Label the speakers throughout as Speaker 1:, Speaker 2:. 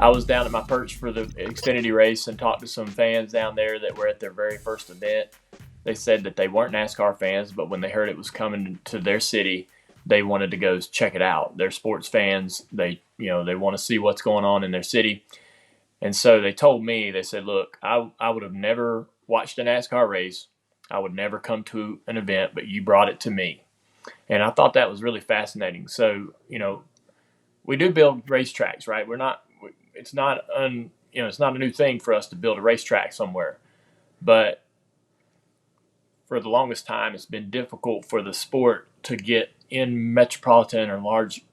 Speaker 1: I was down at my perch for the Xfinity race and talked to some fans down there that were at their very first event. They said that they weren't NASCAR fans, but when they heard it was coming to their city, they wanted to go check it out. They're sports fans. They want to see what's going on in their city. And so they told me, they said, look, I would have never watched a NASCAR race. I would never come to an event, but you brought it to me. And I thought that was really fascinating. So, we do build racetracks, right? It's not it's not a new thing for us to build a racetrack somewhere. But for the longest time, it's been difficult for the sport to get in metropolitan or large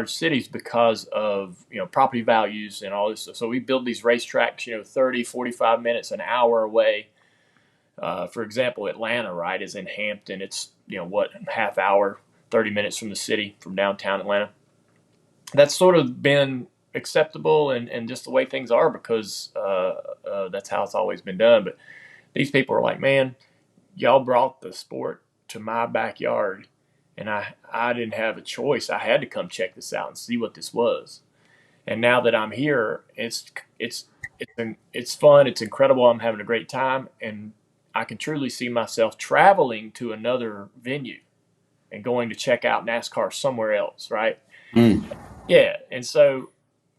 Speaker 1: cities because of property values and all this stuff. So we build these racetracks 30, 45 minutes, an hour away. For example, Atlanta, right, is in Hampton. It's half hour, 30 minutes from the city, from downtown Atlanta. That's sort of been acceptable and just the way things are because that's how it's always been done. But these people are like, man, y'all brought the sport to my backyard, and I didn't have a choice. I had to come check this out and see what this was. And now that I'm here, it's fun. It's incredible. I'm having a great time, and I can truly see myself traveling to another venue and going to check out NASCAR somewhere else, right?
Speaker 2: Mm.
Speaker 1: Yeah, and so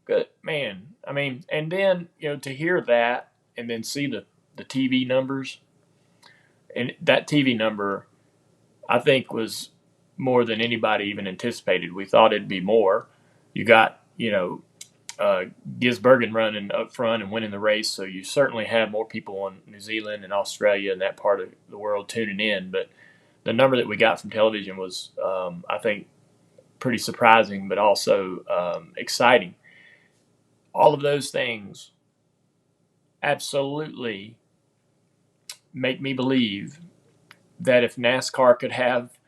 Speaker 1: good, man. I mean, and then to hear that and then see the TV numbers, and that TV number, I think was more than anybody even anticipated. We thought it'd be more. You got Gisbergen running up front and winning the race, so you certainly have more people in New Zealand and Australia and that part of the world tuning in. But the number that we got from television was, I think, pretty surprising, but also exciting. All of those things absolutely make me believe that if NASCAR could have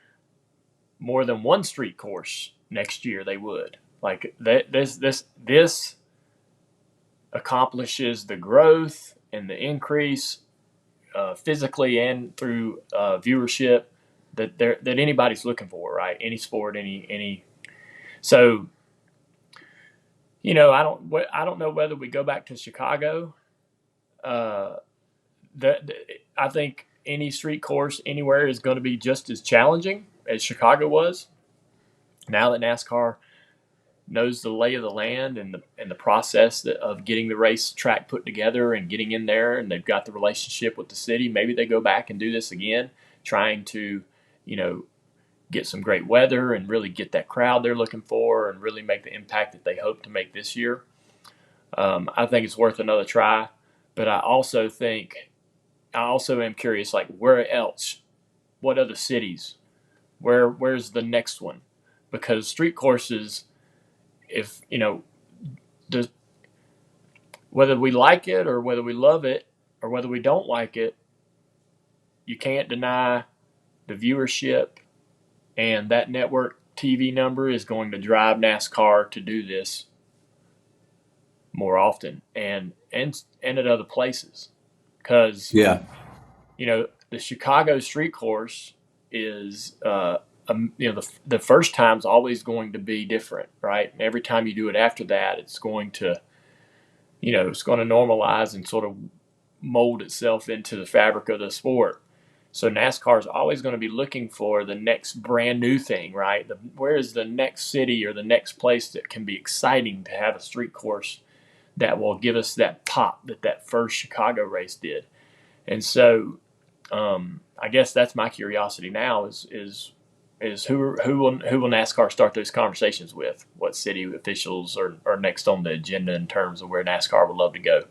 Speaker 1: more than one street course next year, they would. Like this accomplishes the growth and the increase physically and through viewership that anybody's looking for, right? Any sport, any. So, I don't know whether we go back to Chicago. Uh, I think any street course anywhere is going to be just as challenging as Chicago was. Now that NASCAR knows the lay of the land and the process of getting the racetrack put together and getting in there, and they've got the relationship with the city, maybe they go back and do this again, trying to, get some great weather and really get that crowd they're looking for and really make the impact that they hope to make this year. I think it's worth another try, but I also am curious, like where else, what other cities, where's the next one? Because street courses, if whether we like it or whether we love it or whether we don't like it, you can't deny the viewership, and that network TV number is going to drive NASCAR to do this more often and at other places. Because
Speaker 2: Yeah.
Speaker 1: the Chicago street course is the first time's always going to be different, right? And every time you do it after that, it's going to normalize and sort of mold itself into the fabric of the sport. So NASCAR is always going to be looking for the next brand new thing, right? Where is the next city or the next place that can be exciting to have a street course that will give us that pop that first Chicago race did? And so I guess that's my curiosity now is who will NASCAR start those conversations with? What city officials are next on the agenda in terms of where NASCAR would love to go?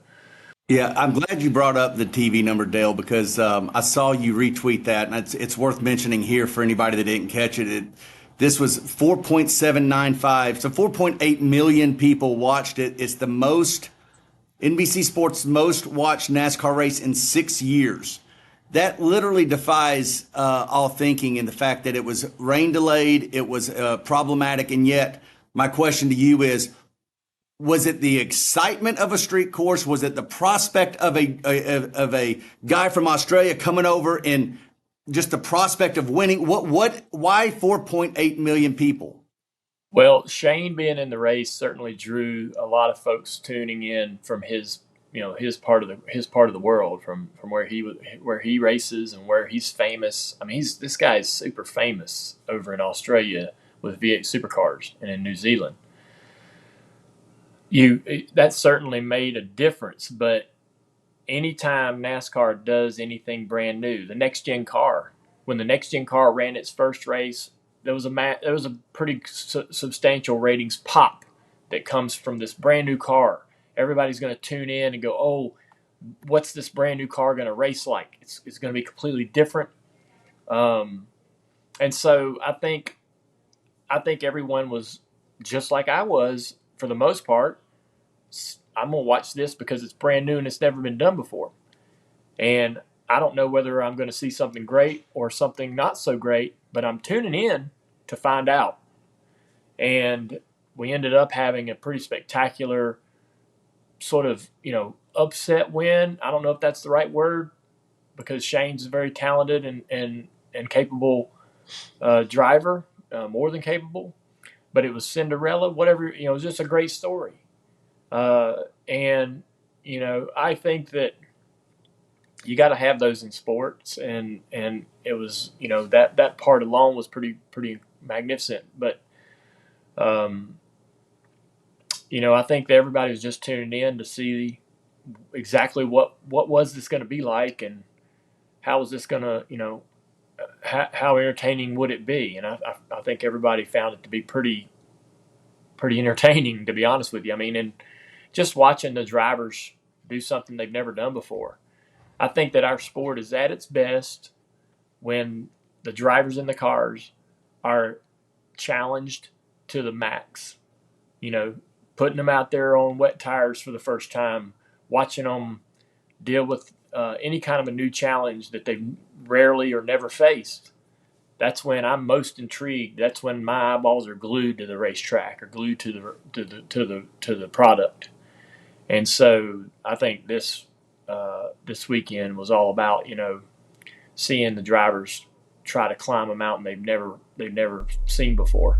Speaker 2: Yeah, I'm glad you brought up the TV number, Dale, because I saw you retweet that, and it's worth mentioning here for anybody that didn't catch it. This was 4.795, so 4.8 million people watched it. It's the most NBC Sports most watched NASCAR race in 6 years. That literally defies all thinking in the fact that it was rain delayed, it was problematic, and yet my question to you is, was it the excitement of a street course? Was it the prospect of a guy from Australia coming over and just the prospect of winning? Why 4.8 million people?
Speaker 1: Well, Shane being in the race certainly drew a lot of folks tuning in from his, his part of the world, from where he races and where he's famous. I mean, he's this guy is super famous over in Australia with V8 supercars and in New Zealand. You that certainly made a difference, but anytime NASCAR does anything brand new, the next gen car, when the next gen car ran its first race, there was a pretty substantial ratings pop that comes from this brand new car. Everybody's going to tune in and go, "Oh, what's this brand new car going to race like? It's going to be completely different." Um, and so I think everyone was just like I was for the most part. I'm gonna watch this because it's brand new and it's never been done before. And I don't know whether I'm going to see something great or something not so great, but I'm tuning in to find out. And we ended up having a pretty spectacular sort of, upset win. I don't know if that's the right word because Shane's a very talented and capable driver, more than capable. But it was Cinderella, whatever, it was just a great story. And, I think that you got to have those in sports, and it was that part alone was pretty magnificent. But um, I think that everybody was just tuning in to see exactly what was this going to be like, and how was this going to how entertaining would it be? And I think everybody found it to be pretty entertaining, to be honest with you. I mean, and just watching the drivers do something they've never done before. I think that our sport is at its best when the drivers in the cars are challenged to the max. You know, putting them out there on wet tires for the first time, watching them deal with any kind of a new challenge that they've rarely or never faced. That's when I'm most intrigued. That's when my eyeballs are glued to the racetrack or glued to the product. And so I think this weekend was all about seeing the drivers try to climb a mountain they've never seen before.